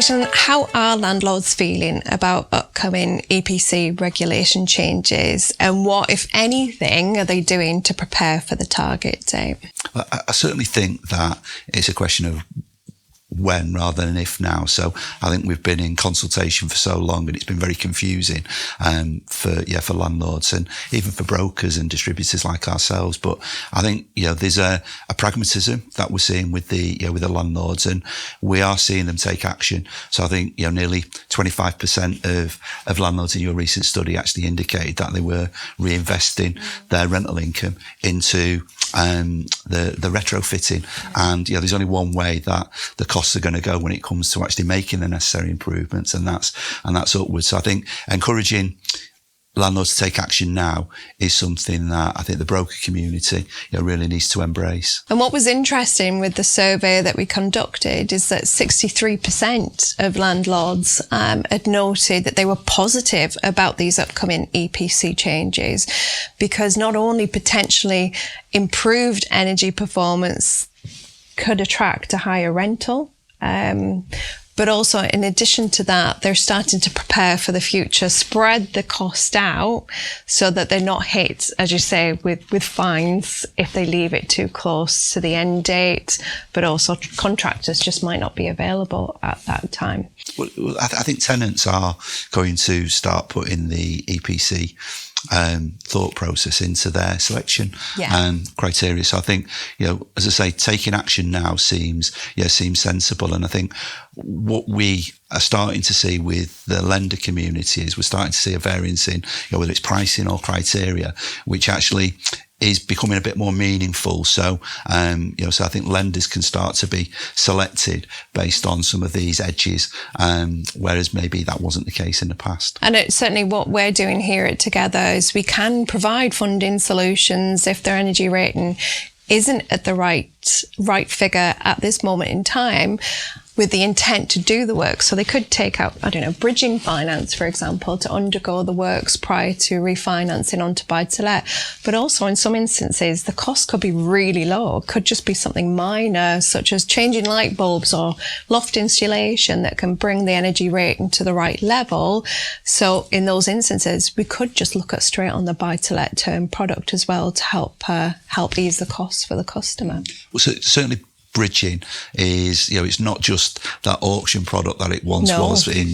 Jason, how are landlords feeling about upcoming EPC regulation changes, and what, if anything, are they doing to prepare for the target date? Well, I certainly think that it's a question of when rather than if now. So I think we've been in consultation for so long and it's been very confusing for landlords and even for brokers and distributors like ourselves. But I think there's a pragmatism that we're seeing with the landlords, and we are seeing them take action. So I think nearly 25% of landlords in your recent study actually indicated that they were reinvesting their rental income into the retrofitting, and there's only one way that the costs are going to go when it comes to actually making the necessary improvements, and that's upwards. So I think encouraging landlords to take action now is something that I think the broker community really needs to embrace. And what was interesting with the survey that we conducted is that 63% of landlords had noted that they were positive about these upcoming EPC changes, because not only potentially improved energy performance could attract a higher rental, but also, in addition to that, they're starting to prepare for the future, spread the cost out so that they're not hit, as you say, with fines if they leave it too close to the end date, but also contractors just might not be available at that time. Well, I think tenants are going to start putting the EPC thought process into their selection criteria. So I think, as I say, taking action now seems sensible. And I think what we are starting to see with the lender community is we're starting to see a variance in, whether it's pricing or criteria, which actually is becoming a bit more meaningful. So, so I think lenders can start to be selected based on some of these edges, whereas maybe that wasn't the case in the past. And it's certainly what we're doing here at Together is we can provide funding solutions if their energy rating isn't at the right figure at this moment in time, with the intent to do the work. So they could take out, bridging finance, for example, to undergo the works prior to refinancing onto buy-to-let. But also in some instances, the cost could be really low. It could just be something minor, such as changing light bulbs or loft insulation that can bring the energy rating to the right level. So in those instances, we could just look at straight on the buy-to-let term product as well to help ease the costs for the customer. Well, so certainly bridging is, it's not just that auction product that it once was in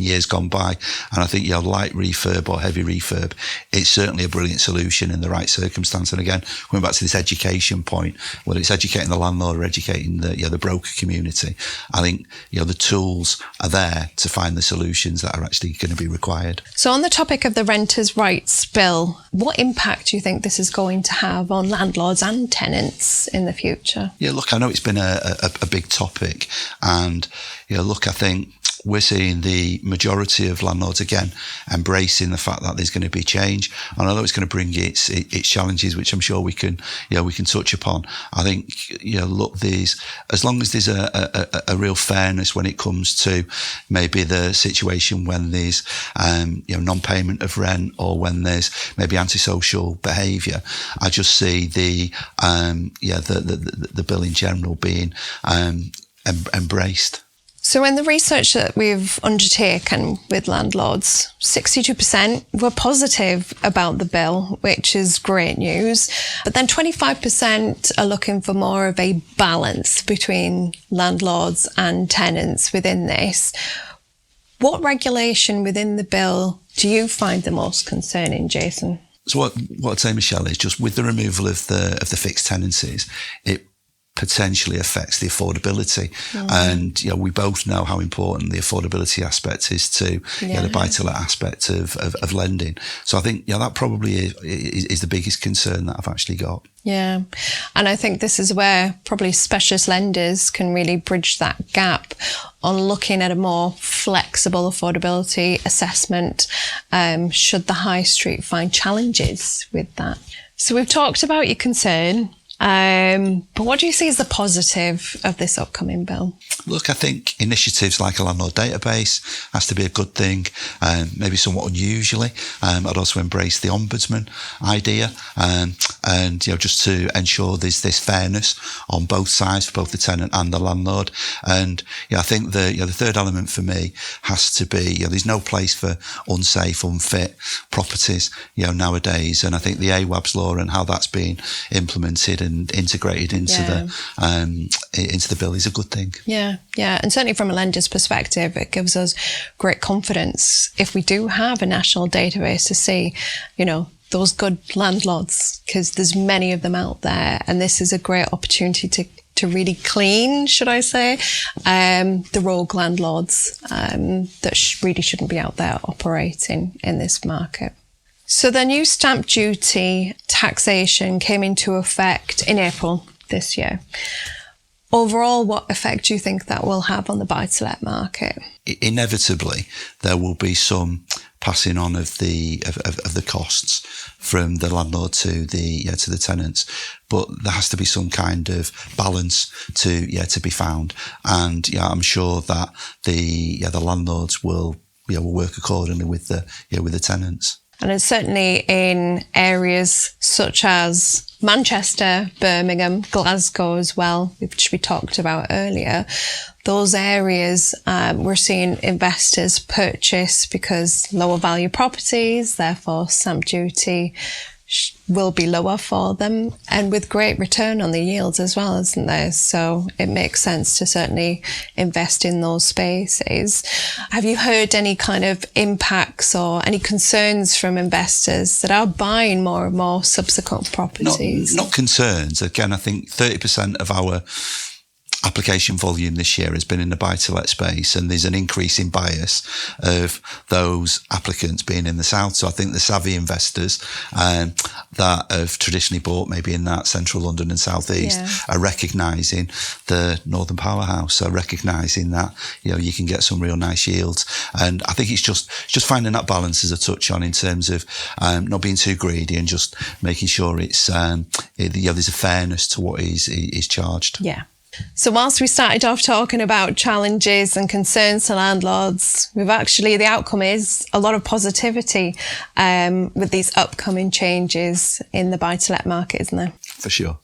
years gone by. And I think, light refurb or heavy refurb, it's certainly a brilliant solution in the right circumstance. And again, going back to this education point, whether it's educating the landlord or educating the broker community, I think, the tools are there to find the solutions that are actually going to be required. So on the topic of the Renters' Rights Bill, what impact do you think this is going to have on landlords and tenants in the future? Yeah, look, I know it's been a big topic, and I think we're seeing the majority of landlords again embracing the fact that there's going to be change, and although it's going to bring its challenges, which I'm sure we can touch upon, I think there's, as long as there's a real fairness when it comes to maybe the situation when there's non-payment of rent or when there's maybe antisocial behaviour, I just see the bill in general being embraced. So in the research that we've undertaken with landlords, 62% were positive about the bill, which is great news. But then 25% are looking for more of a balance between landlords and tenants within this. What regulation within the bill do you find the most concerning, Jason? So what I'd say, Michelle, is just with the removal of the fixed tenancies, it potentially affects the affordability. And we both know how important the affordability aspect is to the buy-to-let aspect of lending. So I think that probably is the biggest concern that I've actually got. Yeah, and I think this is where probably specialist lenders can really bridge that gap on looking at a more flexible affordability assessment should the high street find challenges with that. So we've talked about your concern. But what do you see as the positive of this upcoming bill? Look, I think initiatives like a landlord database has to be a good thing, maybe somewhat unusually. I'd also embrace the ombudsman idea. And and just to ensure there's this fairness on both sides for both the tenant and the landlord. And I think the third element for me has to be there's no place for unsafe, unfit properties nowadays. And I think the AWAB's law and how that's been implemented and integrated into the bill is a good thing. Yeah, and certainly from a lender's perspective, it gives us great confidence if we do have a national database to see, those good landlords, because there's many of them out there, and this is a great opportunity to really clean, should I say, the rogue landlords that really shouldn't be out there operating in this market. So the new stamp duty taxation came into effect in April this year. Overall, what effect do you think that will have on the buy-to-let market? Inevitably, there will be some passing on of the costs from the landlord to the tenants, but there has to be some kind of balance to be found. And I'm sure that the landlords will work accordingly with the tenants. And it's certainly in areas such as Manchester, Birmingham, Glasgow as well, which we talked about earlier. Those areas we're seeing investors purchase because lower value properties, therefore stamp duty will be lower for them, and with great return on the yields as well, isn't there? So it makes sense to certainly invest in those spaces. Have you heard any kind of impacts or any concerns from investors that are buying more and more subsequent properties? Not concerns. Again, I think 30% of our application volume this year has been in the buy-to-let space, and there's an increasing bias of those applicants being in the south. So I think the savvy investors that have traditionally bought maybe in that central London and southeast are recognising the northern powerhouse, are recognising that you can get some real nice yields. And I think it's just finding that balance as a touch on in terms of not being too greedy and just making sure it's there's a fairness to what is charged. Yeah. So whilst we started off talking about challenges and concerns to landlords, the outcome is a lot of positivity with these upcoming changes in the buy-to-let market, isn't there? For sure.